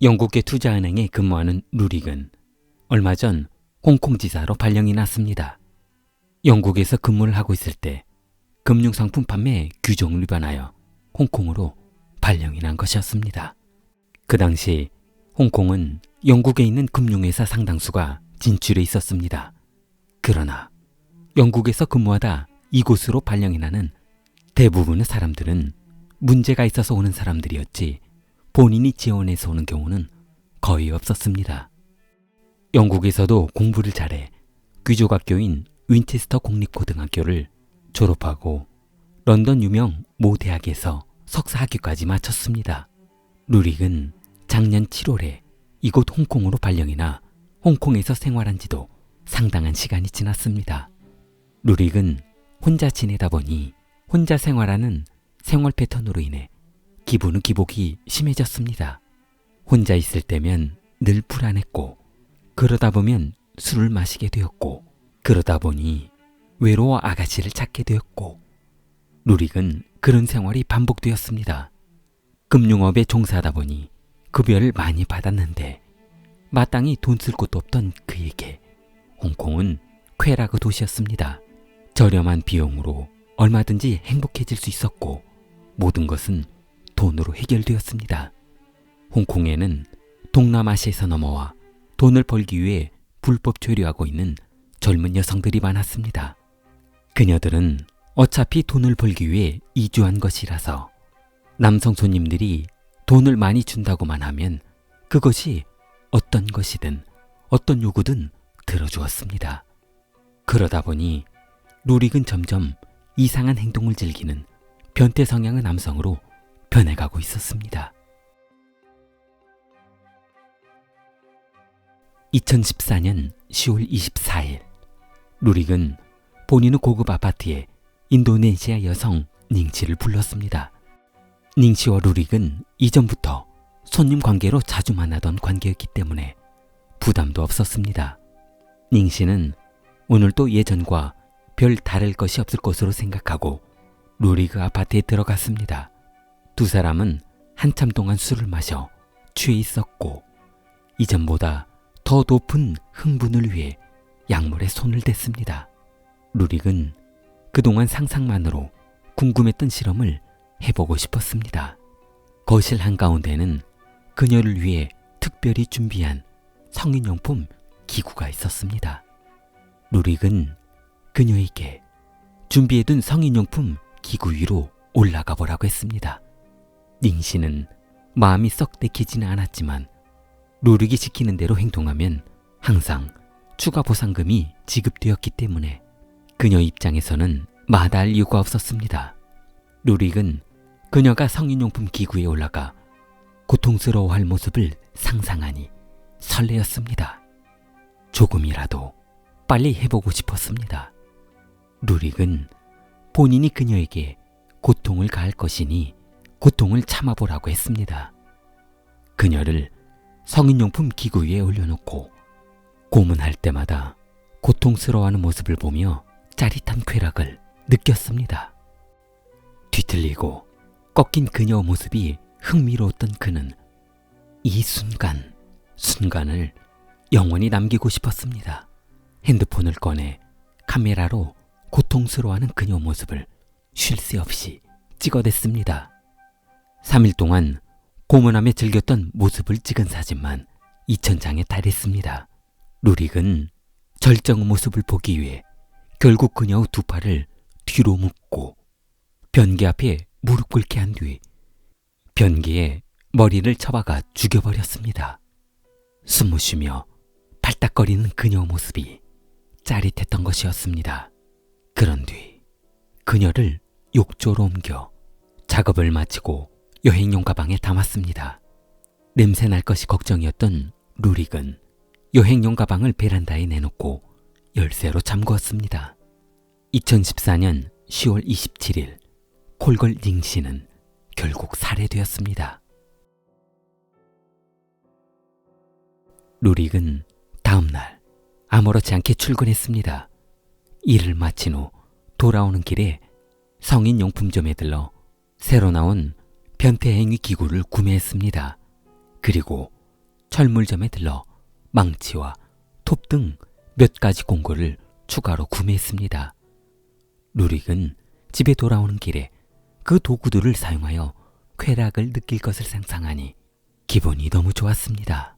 영국의 투자은행에 근무하는 루릭은 얼마 전 홍콩 지사로 발령이 났습니다. 영국에서 근무를 하고 있을 때 금융상품 판매 규정을 위반하여 홍콩으로 발령이 난 것이었습니다. 그 당시 홍콩은 영국에 있는 금융회사 상당수가 진출해 있었습니다. 그러나 영국에서 근무하다 이곳으로 발령이 나는 대부분의 사람들은 문제가 있어서 오는 사람들이었지 본인이 지원해서 오는 경우는 거의 없었습니다. 영국에서도 공부를 잘해 귀족학교인 윈체스터 공립고등학교를 졸업하고 런던 유명 모 대학에서 석사학위까지 마쳤습니다. 루릭은 작년 7월에 이곳 홍콩으로 발령이 나 홍콩에서 생활한 지도 상당한 시간이 지났습니다. 루릭은 혼자 지내다 보니 혼자 생활하는 생활 패턴으로 인해 기분의 기복이 심해졌습니다. 혼자 있을 때면 늘 불안했고 그러다 보면 술을 마시게 되었고 그러다 보니 외로워 아가씨를 찾게 되었고 루릭은 그런 생활이 반복되었습니다. 금융업에 종사하다 보니 급여를 많이 받았는데 마땅히 돈 쓸 곳도 없던 그에게 홍콩은 쾌락의 도시였습니다. 저렴한 비용으로 얼마든지 행복해질 수 있었고 모든 것은 돈으로 해결되었습니다. 홍콩에는 동남아시아에서 넘어와 돈을 벌기 위해 불법 체류하고 있는 젊은 여성들이 많았습니다. 그녀들은 어차피 돈을 벌기 위해 이주한 것이라서 남성 손님들이 돈을 많이 준다고만 하면 그것이 어떤 것이든 어떤 요구든 들어주었습니다. 그러다 보니 루릭은 점점 이상한 행동을 즐기는 변태 성향의 남성으로 변해가고 있었습니다. 2014년 10월 24일 루릭은 본인의 고급 아파트에 인도네시아 여성 닝씨를 불렀습니다. 닝씨와 루릭은 이전부터 손님 관계로 자주 만나던 관계였기 때문에 부담도 없었습니다. 닝씨는 오늘도 예전과 별 다를 것이 없을 것으로 생각하고 루릭 아파트에 들어갔습니다. 두 사람은 한참 동안 술을 마셔 취해 있었고 이전보다 더 높은 흥분을 위해 약물에 손을 댔습니다. 루릭은 그동안 상상만으로 궁금했던 실험을 해보고 싶었습니다. 거실 한가운데는 그녀를 위해 특별히 준비한 성인용품 기구가 있었습니다. 루릭은 그녀에게 준비해둔 성인용품 기구 위로 올라가 보라고 했습니다. 닝씨는 마음이 썩 내키지는 않았지만 루릭이 시키는 대로 행동하면 항상 추가 보상금이 지급되었기 때문에 그녀 입장에서는 마다할 이유가 없었습니다. 루릭은 그녀가 성인용품 기구에 올라가 고통스러워할 모습을 상상하니 설레었습니다. 조금이라도 빨리 해보고 싶었습니다. 루릭은 본인이 그녀에게 고통을 가할 것이니 고통을 참아보라고 했습니다. 그녀를 성인용품 기구 위에 올려놓고 고문할 때마다 고통스러워하는 모습을 보며 짜릿한 쾌락을 느꼈습니다. 뒤틀리고 꺾인 그녀의 모습이 흥미로웠던 그는 이 순간을 영원히 남기고 싶었습니다. 핸드폰을 꺼내 카메라로 고통스러워하는 그녀 모습을 쉴 새 없이 찍어댔습니다. 3일 동안 고문하며 즐겼던 모습을 찍은 사진만 2,000장에 달했습니다. 루릭은 절정의 모습을 보기 위해 결국 그녀의 두 팔을 뒤로 묶고 변기 앞에 무릎 꿇게 한 뒤 변기에 머리를 쳐박아 죽여버렸습니다. 숨을 쉬며 팔딱거리는 그녀의 모습이 짜릿했던 것이었습니다. 그런 뒤 그녀를 욕조로 옮겨 작업을 마치고 여행용 가방에 담았습니다. 냄새 날 것이 걱정이었던 루릭은 여행용 가방을 베란다에 내놓고 열쇠로 잠그었습니다. 2014년 10월 27일 콜걸 닝씨는 결국 살해되었습니다. 루릭은 다음날 아무렇지 않게 출근했습니다. 일을 마친 후 돌아오는 길에 성인용품점에 들러 새로 나온 변태행위 기구를 구매했습니다. 그리고 철물점에 들러 망치와 톱 등 몇 가지 공구를 추가로 구매했습니다. 루릭은 집에 돌아오는 길에 그 도구들을 사용하여 쾌락을 느낄 것을 상상하니 기분이 너무 좋았습니다.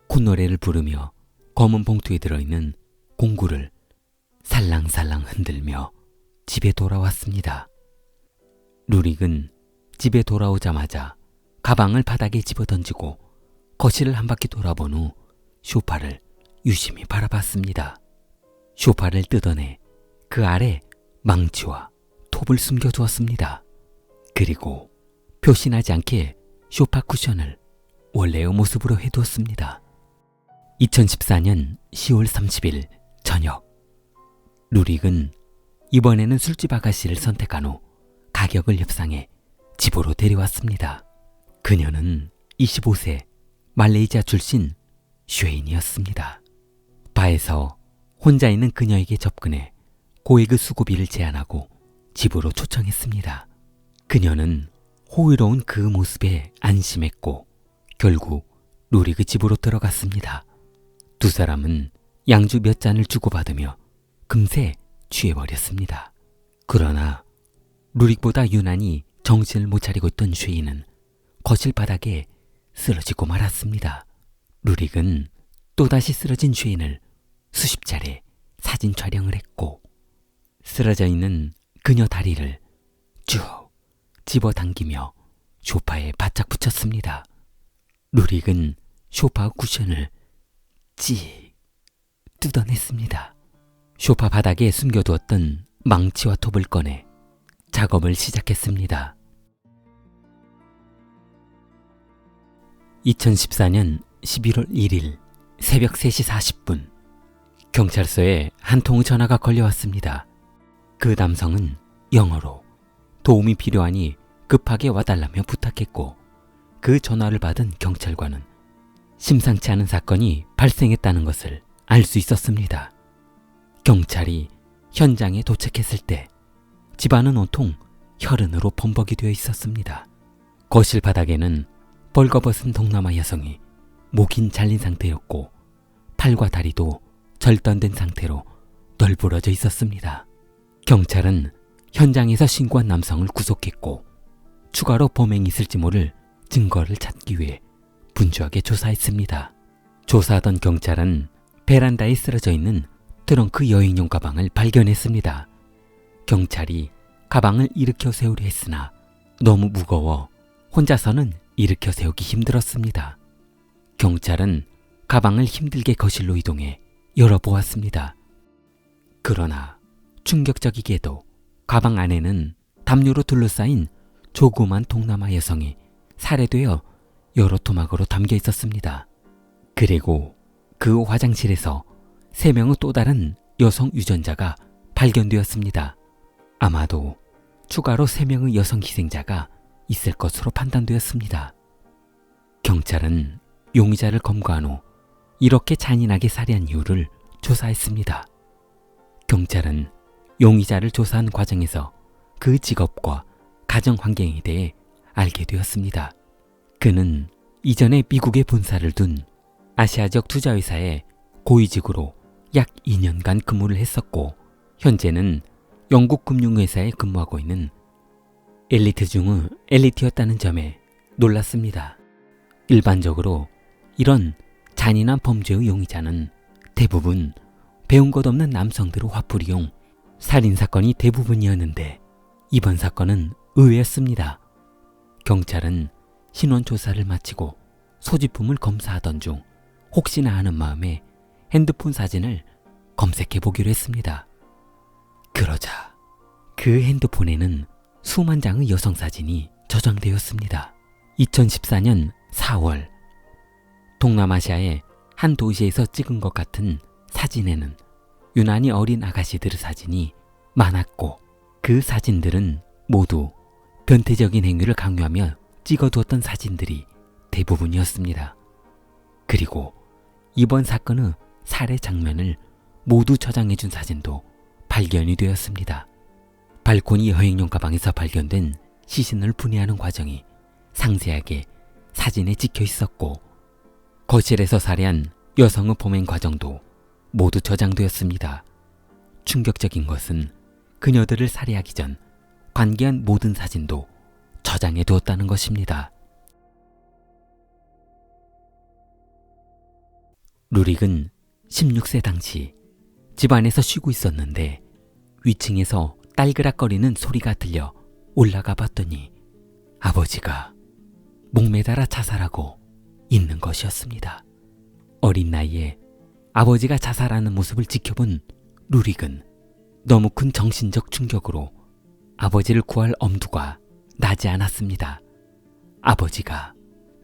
콧노래를 부르며 검은 봉투에 들어있는 공구를 살랑살랑 흔들며 집에 돌아왔습니다. 루릭은 집에 돌아오자마자 가방을 바닥에 집어던지고 거실을 한 바퀴 돌아본 후 소파를 유심히 바라봤습니다. 소파를 뜯어내 그 아래 망치와 톱을 숨겨두었습니다. 그리고 표시나지 않게 소파 쿠션을 원래의 모습으로 해두었습니다. 2014년 10월 30일 저녁, 루릭은 이번에는 술집 아가씨를 선택한 후 가격을 협상해 집으로 데려왔습니다. 그녀는 25세 말레이시아 출신 쉐인이었습니다. 바에서 혼자 있는 그녀에게 접근해 고액의 수고비를 제안하고 집으로 초청했습니다. 그녀는 호의로운 그 모습에 안심했고 결국 루릭의 집으로 들어갔습니다. 두 사람은 양주 몇 잔을 주고받으며 금세 취해버렸습니다. 그러나 루릭보다 유난히 정신을 못 차리고 있던 쉐인은 거실 바닥에 쓰러지고 말았습니다. 루릭은 또다시 쓰러진 쉐인을 수십 차례 사진 촬영을 했고 쓰러져 있는 그녀 다리를 쭉 집어당기며 소파에 바짝 붙였습니다. 루릭은 소파 쿠션을 찍 뜯어냈습니다. 소파 바닥에 숨겨두었던 망치와 톱을 꺼내 작업을 시작했습니다. 2014년 11월 1일 새벽 3시 40분 경찰서에 한 통의 전화가 걸려왔습니다. 그 남성은 영어로 도움이 필요하니 급하게 와달라며 부탁했고 그 전화를 받은 경찰관은 심상치 않은 사건이 발생했다는 것을 알 수 있었습니다. 경찰이 현장에 도착했을 때 집안은 온통 혈흔으로 범벅이 되어 있었습니다. 거실 바닥에는 벌거벗은 동남아 여성이 목인 잘린 상태였고 팔과 다리도 절단된 상태로 널브러져 있었습니다. 경찰은 현장에서 신고한 남성을 구속했고 추가로 범행이 있을지 모를 증거를 찾기 위해 분주하게 조사했습니다. 조사하던 경찰은 베란다에 쓰러져 있는 트렁크 여행용 가방을 발견했습니다. 경찰이 가방을 일으켜 세우려 했으나 너무 무거워 혼자서는 일으켜 세우기 힘들었습니다. 경찰은 가방을 힘들게 거실로 이동해 열어보았습니다. 그러나 충격적이게도 가방 안에는 담요로 둘러싸인 조그만 동남아 여성이 살해되어 여러 토막으로 담겨 있었습니다. 그리고 그 화장실에서 3명의 또 다른 여성 유전자가 발견되었습니다. 아마도 추가로 3명의 여성 희생자가 있을 것으로 판단되었습니다. 경찰은 용의자를 검거한 후 이렇게 잔인하게 살해한 이유를 조사했습니다. 경찰은 용의자를 조사한 과정에서 그 직업과 가정 환경에 대해 알게 되었습니다. 그는 이전에 미국에 본사를 둔 아시아적 투자회사의 고위직으로 약 2년간 근무를 했었고 현재는 영국 금융회사에 근무하고 있는 엘리트 중의 엘리트였다는 점에 놀랐습니다. 일반적으로 이런 잔인한 범죄의 용의자는 대부분 배운 것 없는 남성들의 화풀이용 살인사건이 대부분이었는데 이번 사건은 의외였습니다. 경찰은 신원조사를 마치고 소지품을 검사하던 중 혹시나 하는 마음에 핸드폰 사진을 검색해 보기로 했습니다. 그러자 그 핸드폰에는 수만 장의 여성 사진이 저장되었습니다. 2014년 4월 동남아시아의 한 도시에서 찍은 것 같은 사진에는 유난히 어린 아가씨들의 사진이 많았고 그 사진들은 모두 변태적인 행위를 강요하며 찍어두었던 사진들이 대부분이었습니다. 그리고 이번 사건의 살해 장면을 모두 저장해준 사진도 발견이 되었습니다. 발코니 여행용 가방에서 발견된 시신을 분해하는 과정이 상세하게 사진에 찍혀 있었고 거실에서 살해한 여성의 범행 과정도 모두 저장되었습니다. 충격적인 것은 그녀들을 살해하기 전 관계한 모든 사진도 저장해 두었다는 것입니다. 루릭은 16세 당시 집안에서 쉬고 있었는데 위층에서 딸그락거리는 소리가 들려 올라가 봤더니 아버지가 목매달아 자살하고 있는 것이었습니다. 어린 나이에 아버지가 자살하는 모습을 지켜본 루릭은 너무 큰 정신적 충격으로 아버지를 구할 엄두가 나지 않았습니다. 아버지가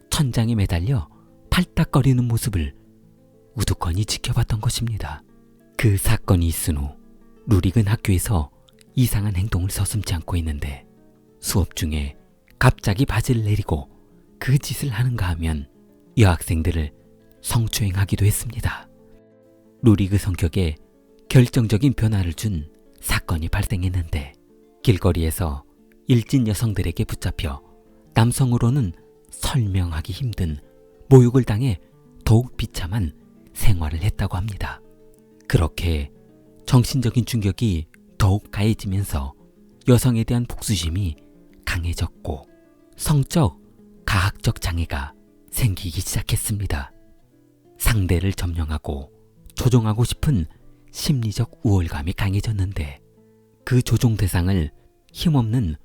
천장에 매달려 팔딱거리는 모습을 우두커니 지켜봤던 것입니다. 그 사건이 있은 후 루릭은 학교에서 이상한 행동을 서슴지 않고 있는데 수업 중에 갑자기 바지를 내리고 그 짓을 하는가 하면 여학생들을 성추행하기도 했습니다. 루릭의 성격에 결정적인 변화를 준 사건이 발생했는데 길거리에서 일진 여성들에게 붙잡혀 남성으로는 설명하기 힘든 모욕을 당해 더욱 비참한 생활을 했다고 합니다. 그렇게 정신적인 충격이 더욱 가해지면서 여성에 대한 복수심이 강해졌고 성적, 가학적 장애가 생기기 시작했습니다. 상대를 점령하고 조종하고 싶은 심리적 우월감이 강해졌는데 그 조종 대상을 힘없는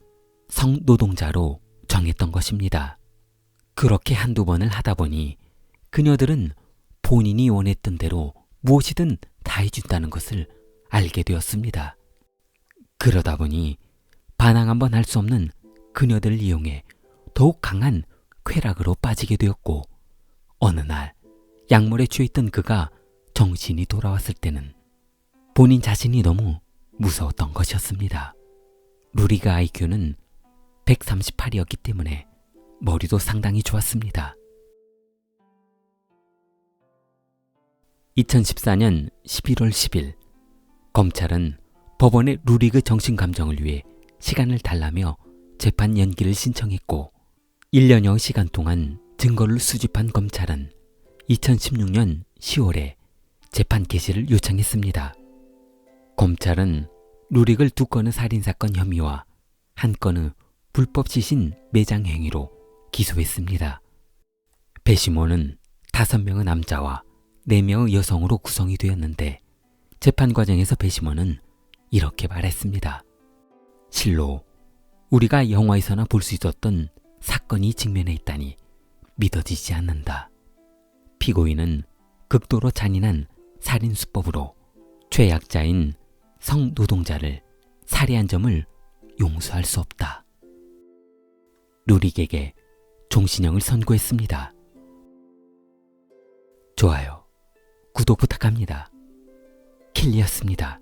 성노동자로 정했던 것입니다. 그렇게 한두 번을 하다 보니 그녀들은 본인이 원했던 대로 무엇이든 다 해준다는 것을 알게 되었습니다. 그러다 보니 반항 한번 할 수 없는 그녀들을 이용해 더욱 강한 쾌락으로 빠지게 되었고 어느 날 약물에 취해있던 그가 정신이 돌아왔을 때는 본인 자신이 너무 무서웠던 것이었습니다. 루리가 IQ는 138이었기 때문에 머리도 상당히 좋았습니다. 2014년 11월 10일 검찰은 법원에 루릭의 정신감정을 위해 시간을 달라며 재판 연기를 신청했고 1년여의 시간 동안 증거를 수집한 검찰은 2016년 10월에 재판 개시를 요청했습니다. 검찰은 루릭을 2건의 살인사건 혐의와 1건의 불법 시신 매장 행위로 기소했습니다. 배심원은 5명의 남자와 4명의 여성으로 구성이 되었는데 재판 과정에서 배심원은 이렇게 말했습니다. 실로 우리가 영화에서나 볼 수 있었던 사건이 직면해 있다니 믿어지지 않는다. 피고인은 극도로 잔인한 살인수법으로 죄악자인 성노동자를 살해한 점을 용서할 수 없다. 루릭에게 종신형을 선고했습니다. 좋아요, 구독 부탁합니다. 킬리였습니다.